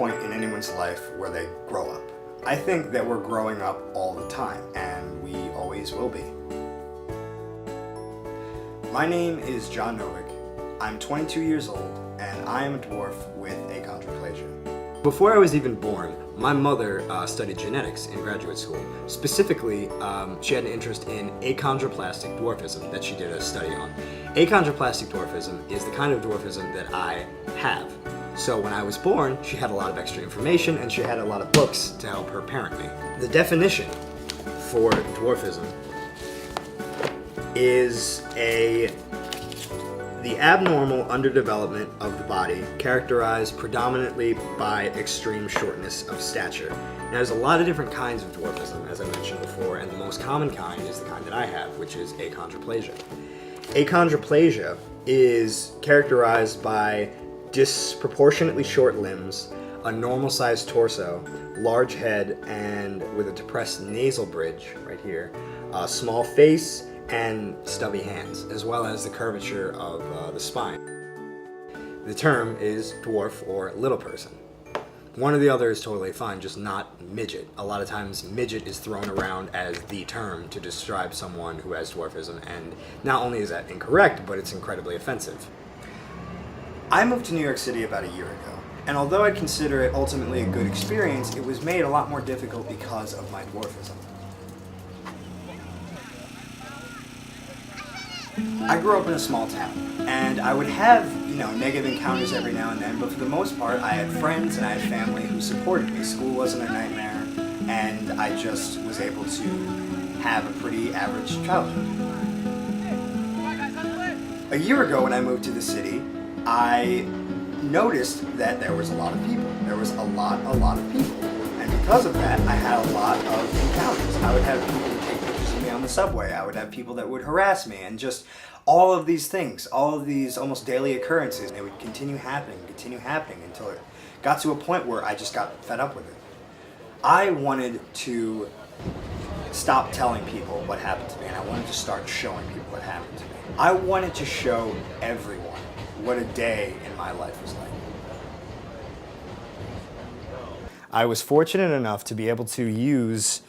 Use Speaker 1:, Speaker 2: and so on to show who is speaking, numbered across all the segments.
Speaker 1: point in anyone's life where they grow up. I think that we're growing up all the time, and we always will be. My name is John Novick. I'm 22 years old, and I am a dwarf with achondroplasia. Before I was even born, my mother studied genetics in graduate school. Specifically, she had an interest in achondroplastic dwarfism that she did a study on. Achondroplastic dwarfism is the kind of dwarfism that I have. So when I was born, she had a lot of extra information and she had a lot of books to help her parent me. The definition for dwarfism is the abnormal underdevelopment of the body characterized predominantly by extreme shortness of stature. Now, there's a lot of different kinds of dwarfism, as I mentioned before, and the most common kind is the kind that I have, which is achondroplasia. Achondroplasia is characterized by disproportionately short limbs, a normal-sized torso, large head, and with a depressed nasal bridge right here, a small face, and stubby hands, as well as the curvature of the spine. The term is dwarf or little person. One or the other is totally fine, just not midget. A lot of times midget is thrown around as the term to describe someone who has dwarfism, and not only is that incorrect, but it's incredibly offensive. I moved to New York City about a year ago, and although I'd consider it ultimately a good experience, it was made a lot more difficult because of my dwarfism. I grew up in a small town, and I would have, negative encounters every now and then, but for the most part, I had friends and I had family who supported me. School wasn't a nightmare, and I just was able to have a pretty average childhood. A year ago when I moved to the city, I noticed that there was a lot of people. There was a lot of people. And because of that, I had a lot of encounters. I would have people take pictures of me on the subway. I would have people that would harass me, and just all of these things, all of these almost daily occurrences. They would continue happening until it got to a point where I just got fed up with it. I wanted to stop telling people what happened to me, and I wanted to start showing people what happened to me. I wanted to show everyone what a day in my life was like. I was fortunate enough to be able to use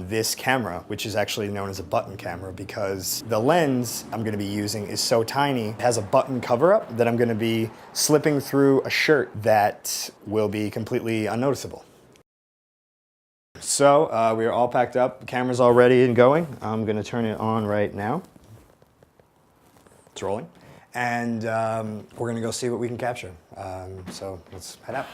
Speaker 1: this camera, which is actually known as a button camera, because the lens I'm going to be using is so tiny. It has a button cover-up that I'm going to be slipping through a shirt that will be completely unnoticeable. So we are all packed up, the camera's all ready and going. I'm going to turn it on right now. It's rolling. And we're going to go see what we can capture. So let's head out.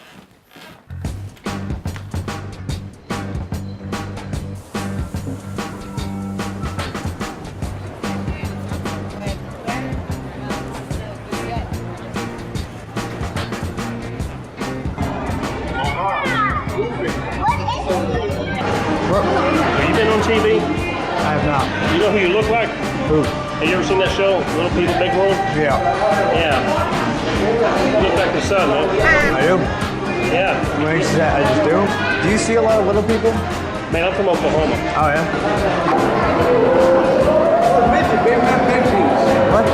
Speaker 2: Have you been on TV?
Speaker 1: I have not.
Speaker 2: You know who you look like?
Speaker 1: Who?
Speaker 2: Have you ever seen that show, Little People, Big World?
Speaker 1: Yeah.
Speaker 2: Yeah. You look like the son, man.
Speaker 1: I do?
Speaker 2: Yeah.
Speaker 1: I just do? Do you see a lot of little people?
Speaker 2: Man, I'm from Oklahoma.
Speaker 1: Oh, yeah? What?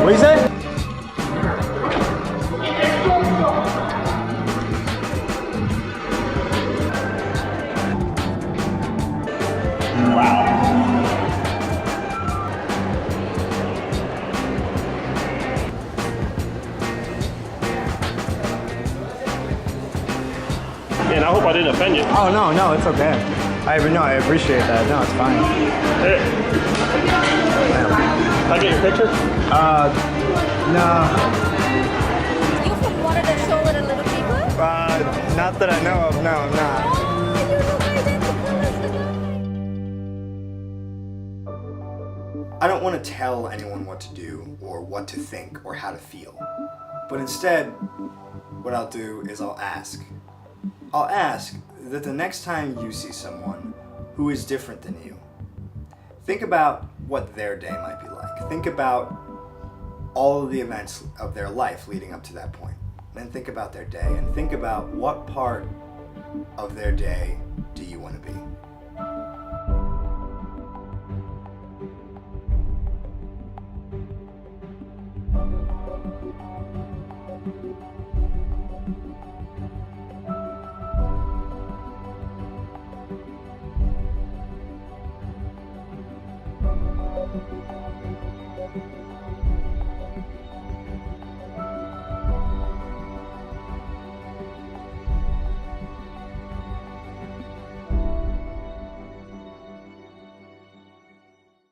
Speaker 1: What do you say?
Speaker 2: And I hope I didn't offend you.
Speaker 1: Oh, no, it's okay. I appreciate that. No, it's fine.
Speaker 2: Hey. Can I get your picture?
Speaker 1: No.
Speaker 3: You from one of the show with the little people?
Speaker 1: Not that I know of. No, I'm not.
Speaker 3: Oh, you look identical as the guy.
Speaker 1: I don't want to tell anyone what to do or what to think or how to feel. But instead, what I'll do is I'll ask. I'll ask that the next time you see someone who is different than you, think about what their day might be like. Think about all of the events of their life leading up to that point. Then think about their day and think about what part of their day do you want to be.
Speaker 4: Oké.